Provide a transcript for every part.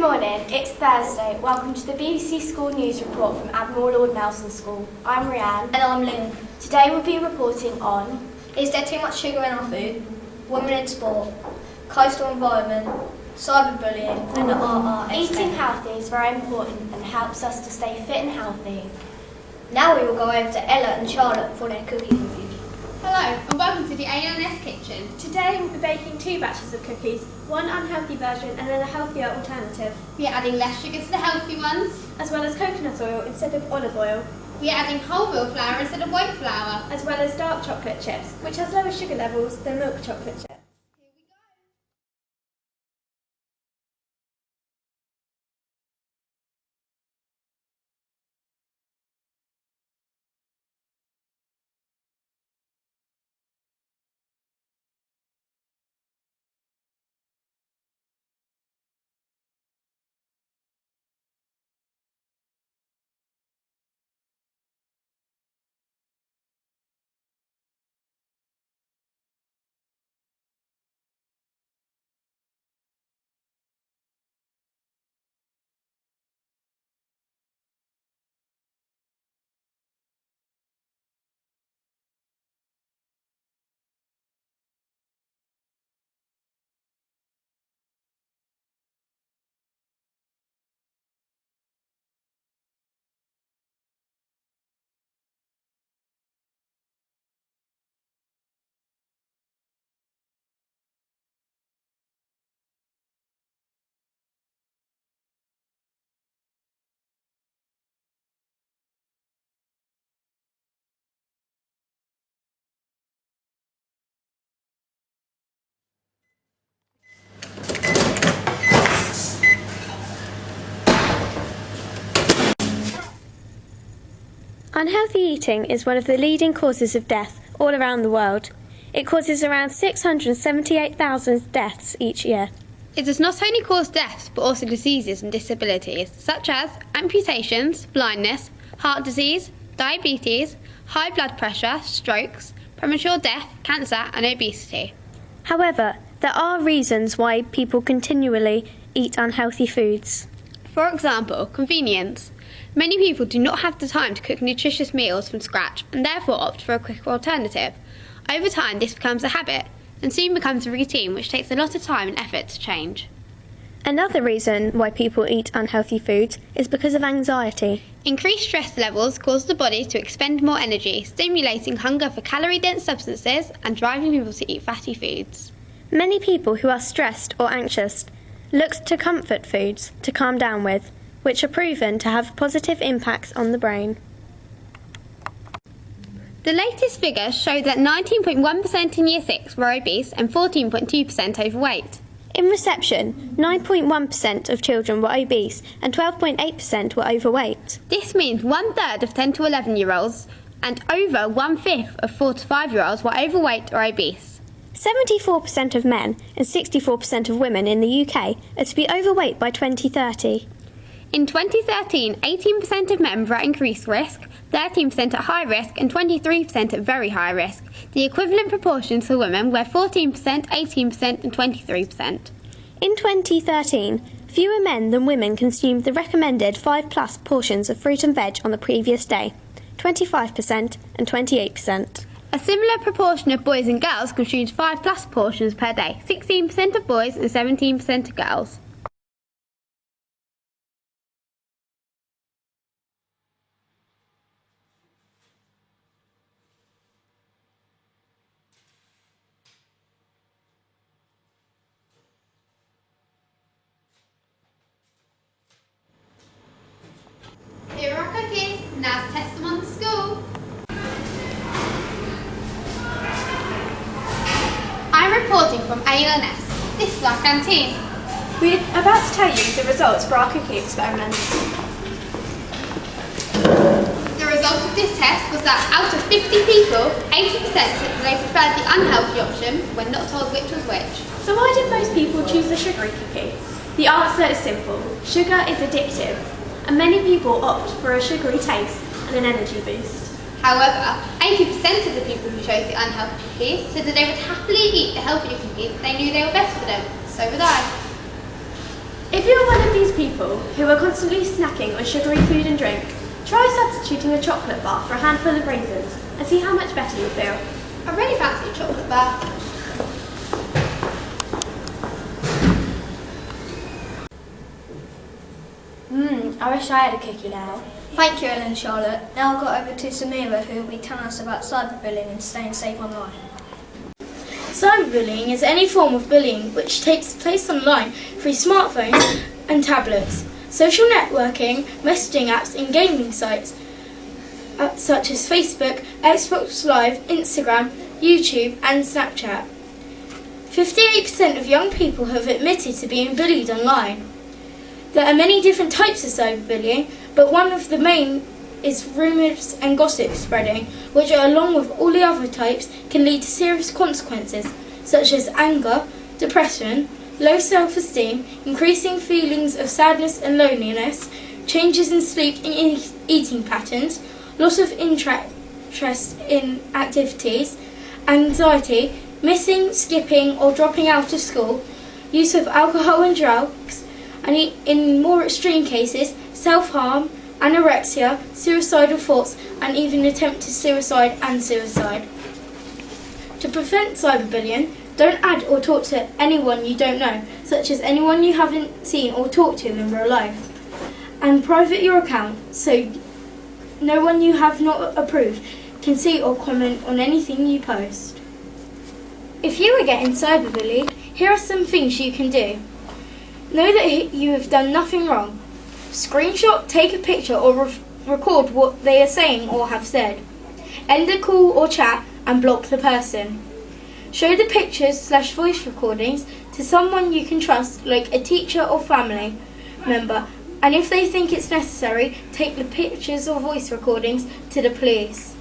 morning, it's Thursday. Welcome to the BBC School News Report from Admiral Lord Nelson School. I'm Rhiann. And I'm Lynn. Today we'll be reporting on... Is there too much sugar in our food? Women in sport, coastal environment, cyberbullying and the RRS. Eating healthy is very important and helps us to stay fit and healthy. Now we will go over to Ella and Charlotte for their cooking review. Hello and welcome to the ALNS kitchen. Today we'll be baking 2 batches of cookies, one unhealthy version and then a healthier alternative. We are adding less sugar to the healthy ones, as well as coconut oil instead of olive oil. We are adding whole wheat flour instead of white flour, as well as dark chocolate chips, which has lower sugar levels than milk chocolate chips. Unhealthy eating is one of the leading causes of death all around the world. It causes around 678,000 deaths each year. It does not only cause deaths but also diseases and disabilities such as amputations, blindness, heart disease, diabetes, high blood pressure, strokes, premature death, cancer and obesity. However, there are reasons why people continually eat unhealthy foods. For example, convenience. Many people do not have the time to cook nutritious meals from scratch and therefore opt for a quicker alternative. Over time, this becomes a habit and soon becomes a routine which takes a lot of time and effort to change. Another reason why people eat unhealthy foods is because of anxiety. Increased stress levels cause the body to expend more energy, stimulating hunger for calorie-dense substances and driving people to eat fatty foods. Many people who are stressed or anxious look to comfort foods to calm down with, which are proven to have positive impacts on the brain. The latest figures show that 19.1% in Year 6 were obese and 14.2% overweight. In reception, 9.1% of children were obese and 12.8% were overweight. This means 1/3 of 10 to 11-year-olds and over 1/5 of 4 to 5-year-olds were overweight or obese. 74% of men and 64% of women in the UK are to be overweight by 2030. In 2013, 18% of men were at increased risk, 13% at high risk and 23% at very high risk. The equivalent proportions for women were 14%, 18% and 23%. In 2013, fewer men than women consumed the recommended 5+ portions of fruit and veg on the previous day, 25% and 28%. A similar proportion of boys and girls consumed 5+ portions per day, 16% of boys and 17% of girls. Here are our cookies, now to test them on the school. I'm reporting from ALNS. This is our canteen. We're about to tell you the results for our cookie experiment. The result of this test was that out of 50 people, 80% said that they preferred the unhealthy option when not told which was which. So why did most people choose the sugary cookie? The answer is simple. Sugar is addictive, and many people opt for a sugary taste and an energy boost. However, 80% of the people who chose the unhealthy cookies said that they would happily eat the healthier cookies if they knew they were best for them. So would I. If you are one of these people who are constantly snacking on sugary food and drink, try substituting a chocolate bar for a handful of raisins and see how much better you'll feel. I really fancy a chocolate bar. I wish I had a cookie now. Thank you, Ellen and Charlotte. Now I'll go over to Samira, who will be telling us about cyberbullying and staying safe online. Cyberbullying is any form of bullying which takes place online through smartphones and tablets, social networking, messaging apps and gaming sites such as Facebook, Xbox Live, Instagram, YouTube and Snapchat. 58% of young people have admitted to being bullied online. There are many different types of cyberbullying, but one of the main is rumours and gossip spreading, which along with all the other types can lead to serious consequences such as anger, depression, low self-esteem, increasing feelings of sadness and loneliness, changes in sleep and eating patterns, loss of interest in activities, anxiety, missing, skipping or dropping out of school, use of alcohol and drugs, and in more extreme cases, self-harm, anorexia, suicidal thoughts, and even attempted suicide and suicide. To prevent cyberbullying, don't add or talk to anyone you don't know, such as anyone you haven't seen or talked to in real life. And private your account so no one you have not approved can see or comment on anything you post. If you are getting cyberbullied, here are some things you can do. Know that you have done nothing wrong. Screenshot, take a picture or record what they are saying or have said. End the call or chat and block the person. Show the pictures/voice recordings to someone you can trust, like a teacher or family member, and if they think it's necessary, take the pictures or voice recordings to the police.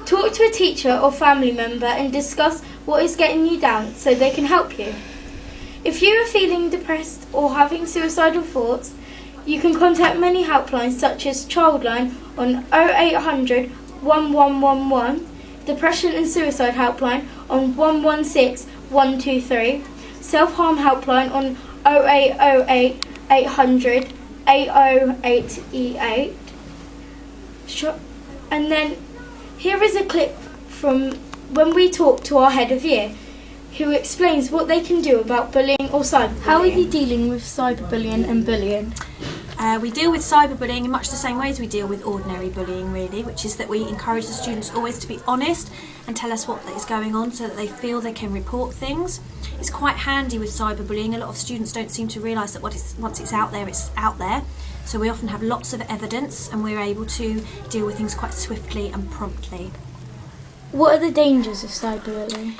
Talk to a teacher or family member and discuss what is getting you down so they can help you. If you are feeling depressed or having suicidal thoughts, you can contact many helplines such as Childline on 0800 1111, Depression and Suicide Helpline on 116 123, Self-Harm Helpline on 0808 800 80888. And then here is a clip from when we talked to our head of year, who explains what they can do about bullying or cyberbullying. How are you dealing with cyberbullying and bullying? We deal with cyberbullying in much the same way as we deal with ordinary bullying, really, which is that we encourage the students always to be honest and tell us what is going on so that they feel they can report things. It's quite handy with cyberbullying. A lot of students don't seem to realise that once it's out there, it's out there. So we often have lots of evidence and we're able to deal with things quite swiftly and promptly. What are the dangers of cyberbullying?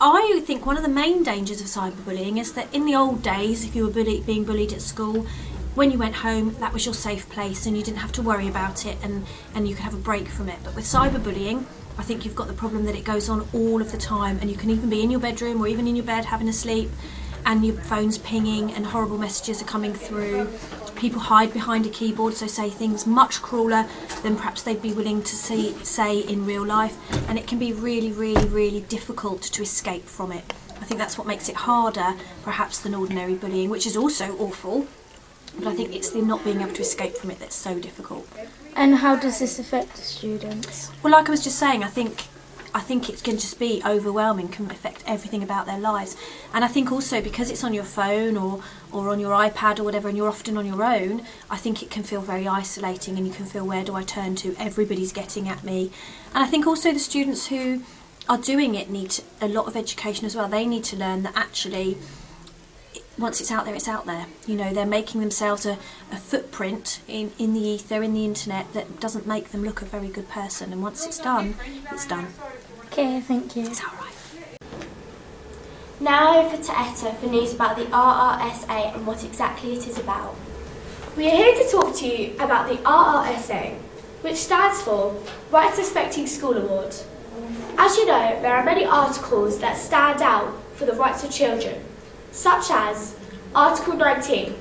I think one of the main dangers of cyberbullying is that in the old days, if you were being bullied at school, when you went home, that was your safe place and you didn't have to worry about it and you could have a break from it. But with cyberbullying, I think you've got the problem that it goes on all of the time, and you can even be in your bedroom or even in your bed having a sleep and your phone's pinging and horrible messages are coming through. People hide behind a keyboard, so say things much crueler than perhaps they'd be willing to say in real life, and it can be really, really, really difficult to escape from it. I think that's what makes it harder perhaps than ordinary bullying, which is also awful, but I think it's the not being able to escape from it that's so difficult. And how does this affect the students? Well, like I was just saying, I think it can just be overwhelming, can affect everything about their lives. And I think also because it's on your phone or on your iPad or whatever, and you're often on your own, I think it can feel very isolating and you can feel, where do I turn to? Everybody's getting at me. And I think also the students who are doing it need a lot of education as well. They need to learn that actually, once it's out there, it's out there. You know, they're making themselves a footprint in the ether, in the internet, that doesn't make them look a very good person. And once it's done, it's done. Okay, thank you. It's all right. Now over to Etta for news about the RRSA and what exactly it is about. We are here to talk to you about the RRSA, which stands for Rights Respecting School Awards. As you know, there are many articles that stand out for the rights of children, such as Article 19,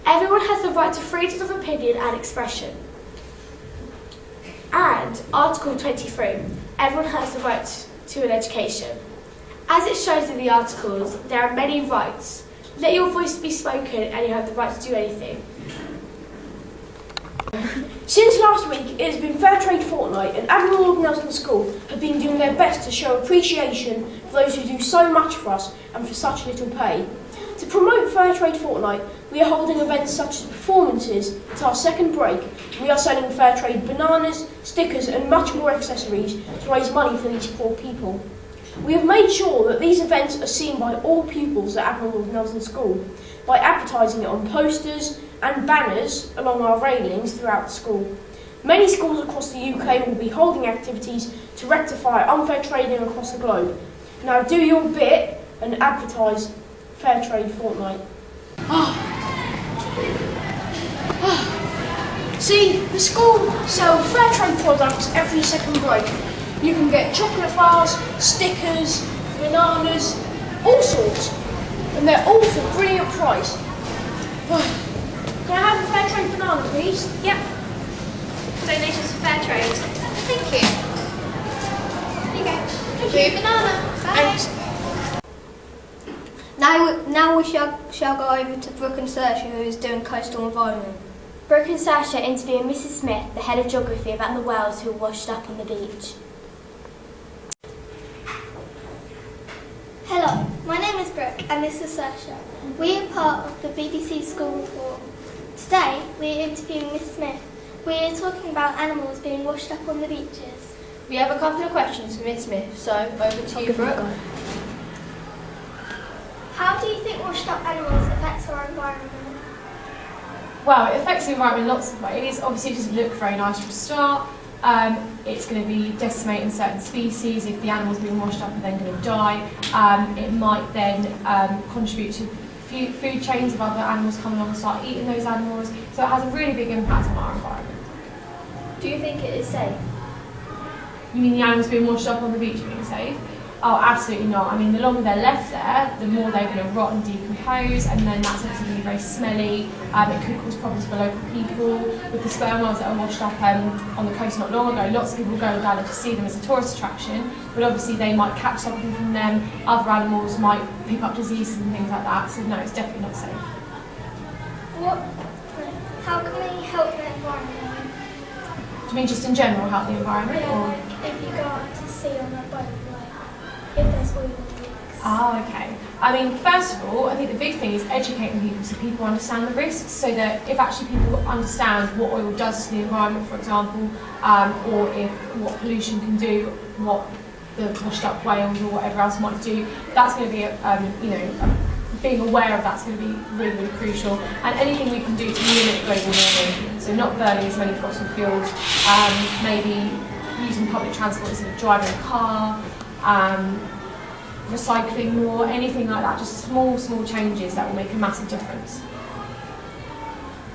everyone has the right to freedom of opinion and expression, and Article 23, everyone has the right to an education. As it shows in the articles, there are many rights, Let your voice be spoken and you have the right to do anything. Since last week, it has been Fairtrade fortnight, and Admiral Lord Nelson School have been doing their best to show appreciation for those who do so much for us and for such little pay. To promote Fairtrade fortnight, we are holding events such as performances at our second break. We are selling Fairtrade bananas, stickers and much more accessories to raise money for these poor people. We have made sure that these events are seen by all pupils at Admiral Lord Nelson School by advertising it on posters and banners along our railings throughout the school. Many schools across the UK will be holding activities to rectify unfair trading across the globe. Now do your bit and advertise Fairtrade fortnight. See, the school sell Fairtrade products every second break. You can get chocolate bars, stickers, bananas, all sorts. And they're all for a brilliant price. Can I have a Fairtrade banana, please? Yep. Donations for Fairtrade. Thank you. Here you go. Free banana. Bye. Thanks. Now we shall go over to Brooke and Saoirse, who is doing coastal environment. Brooke and Saoirse interviewing Mrs. Smith, the head of geography, about the whales who were washed up on the beach. Hello, my name is Brooke and this is Saoirse. We are part of the BBC School Report. Today we are interviewing Miss Smith. We are talking about animals being washed up on the beaches. We have a couple of questions for Miss Smith, so over to you, Brooke. How do you think washed up animals affects our environment? Well, it affects the environment in lots of ways. Obviously, it doesn't look very nice for a start. It's going to be decimating certain species. If the animals being washed up are then going to die, it might then contribute to food chains of other animals coming along and start eating those animals. So it has a really big impact on our environment. Do you think it is safe? You mean the animals being washed up on the beach being safe? Oh, absolutely not. I mean, the longer they're left there, the more they're going to rot and decompose, and then that's obviously going to be very smelly. It could cause problems for local people. With the sperm whales that are washed up on the coast not long ago, lots of people go down to see them as a tourist attraction, but obviously they might catch something from them, other animals might pick up diseases and things like that, so no, it's definitely not safe. How can we help the environment? Do you mean just in general help the environment? Yeah, or? like if you go out to sea on a boat, if there's oil on the legs. Oh, okay. I mean, first of all, I think the big thing is educating people so people understand the risks, so that if actually people understand what oil does to the environment, for example, or if what pollution can do, what the washed up whales or whatever else might do, that's going to be, being aware of that's going to be really, really crucial. And anything we can do to limit global warming, so not burning as many fossil fuels, maybe using public transport instead of driving a car, recycling more, anything like that, just small changes that will make a massive difference.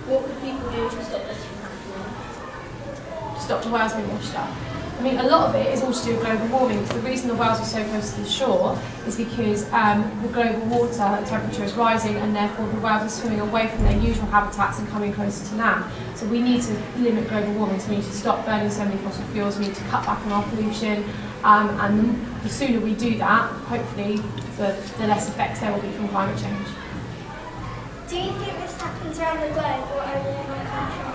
What could people do to stop this from happening? To stop the whales being washed up? I mean, a lot of it is all to do with global warming. The reason the whales are so close to the shore is because the global water temperature is rising, and therefore the whales are swimming away from their usual habitats and coming closer to land. So we need to limit global warming, so we need to stop burning so many fossil fuels, we need to cut back on our pollution, and the sooner we do that, hopefully the less effects there will be from climate change. Do you think this happens around the globe or only in our country?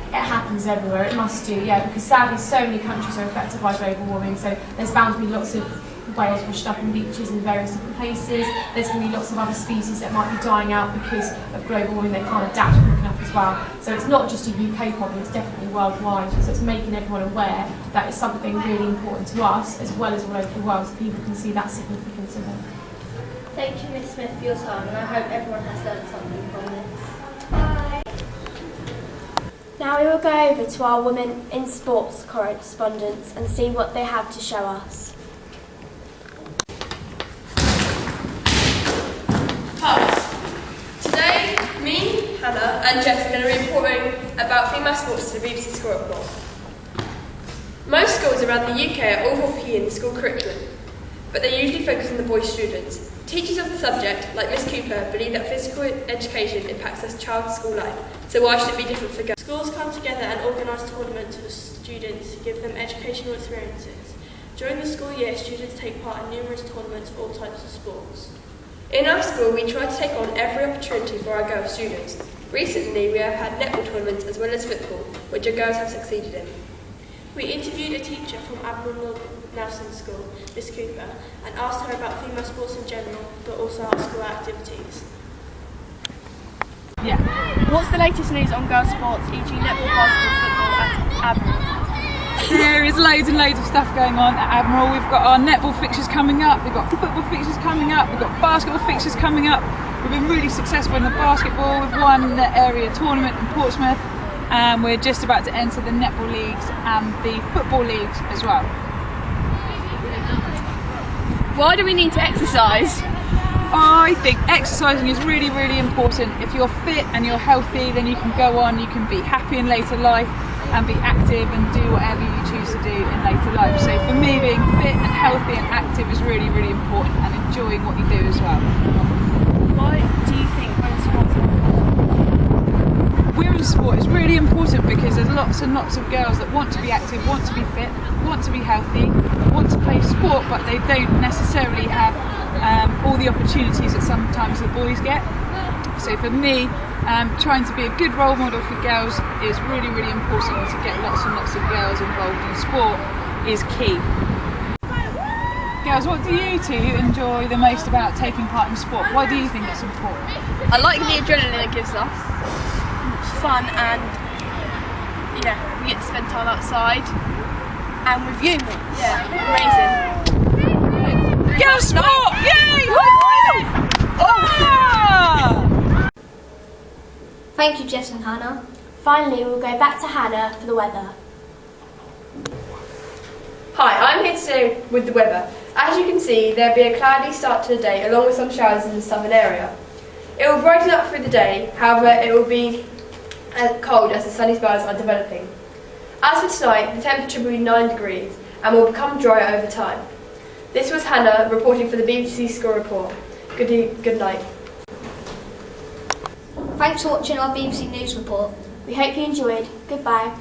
It happens everywhere, it must do, yeah, because sadly so many countries are affected by global warming, so there's bound to be lots of whales washed up on beaches in various different places. There's going to be lots of other species that might be dying out because of global warming. They can't adapt quick enough as well. So it's not just a UK problem, it's definitely worldwide. So it's making everyone aware that it's something really important to us as well as all over the world, so people can see that significance of it. Thank you, Miss Smith, for your time, and I hope everyone has learned something from this. Bye. Now we will go over to our women in sports correspondents and see what they have to show us. Hi. Today, me, Hannah and Jess are going to be reporting about female sports to the BBC School Report. Most schools around the UK are all for PE in the school curriculum, but they usually focus on the boys' students. Teachers of the subject, like Miss Cooper, believe that physical education impacts their child's school life, so why should it be different for girls? Schools come together and organise tournaments for students to give them educational experiences. During the school year, students take part in numerous tournaments for all types of sports. In our school, we try to take on every opportunity for our girl students. Recently, we have had netball tournaments as well as football, which our girls have succeeded in. We interviewed a teacher from Admiral Nelson School, Miss Cooper, and asked her about female sports in general, but also our school activities. Yeah. What's the latest news on girls' sports, e.g. netball, basketball, football at Admiral? There is loads and loads of stuff going on at Admiral. We've got our netball fixtures coming up, we've got football fixtures coming up, we've got basketball fixtures coming up. We've been really successful in the basketball. We've won the area tournament in Portsmouth, and we're just about to enter the netball leagues and the football leagues as well. Why do we need to exercise? I think exercising is really, really important. If you're fit and you're healthy, then you can go on, you can be happy in later life and be active and do whatever you choose to do in later life. So for me, being fit and healthy and active is really, really important, and enjoying what you do as well. Why do you think women's sports are important? Women's sport is really important because there's lots and lots of girls that want to be active, want to be fit, want to be healthy, want to play sport, but they don't necessarily have all the opportunities that sometimes the boys get. So for me, trying to be a good role model for girls is really, really important. To get lots and lots of girls involved in sport is key. Girls, what do you two enjoy the most about taking part in sport? Why do you think it's important? I like the adrenaline it gives us. It's fun, and yeah, we get to spend time outside and with you. Yeah, amazing. Girls sport! Yay! Woo! Thank you, Jess and Hannah. Finally, we'll go back to Hannah for the weather. Hi, I'm here today with the weather. As you can see, there'll be a cloudy start to the day along with some showers in the southern area. It will brighten up through the day, however it will be cold as the sunny spells are developing. As for tonight, the temperature will be 9 degrees and will become drier over time. This was Hannah reporting for the BBC School Report. Good night. Thanks for watching our BBC News Report. We hope you enjoyed. Goodbye.